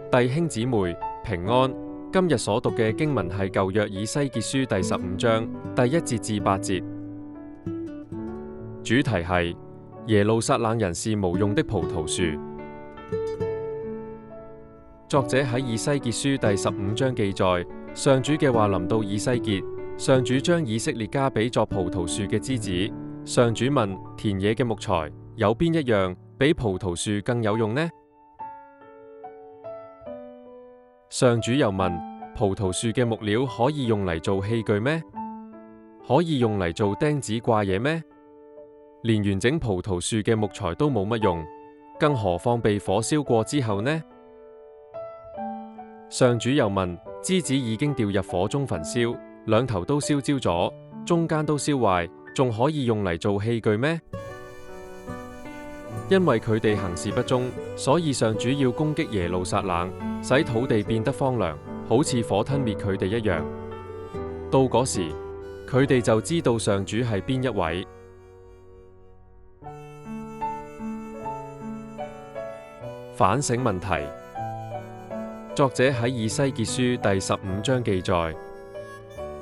弟兄姊妹平安，今日所讀嘅經文係舊約以西結書第15章第1節至8節，主題係耶路撒冷人是無用的葡萄樹。作者喺以西結書第15章記載，上主嘅話臨到以西結，上主將以色列加比作葡萄樹嘅枝子。上主問田野嘅木材，有邊一樣比葡萄樹更有用呢？上主又問，葡萄樹嘅木料可以用嚟做器具咩？可以用嚟做釘子掛嘢咩？連完整葡萄樹嘅木材都冇乜用，更何況被火燒過之後呢？上主又問，枝子已經掉入火中焚燒，兩頭都燒焦咗，中間都燒壞，仲可以用嚟做器具咩？因為佢哋行事不忠，所以上主要攻擊耶路撒冷，使土地變得荒涼，好似火吞滅佢哋一樣。到嗰時，佢哋就知道上主係邊一位。反省問題。作者喺以西結書第15章記載，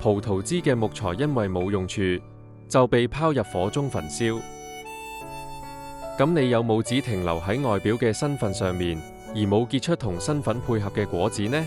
葡萄枝嘅木材因為冇用處，就被拋入火中焚燒。咁你有冇只停留喺外表嘅身份上面，而冇結出同身份配合嘅果子呢？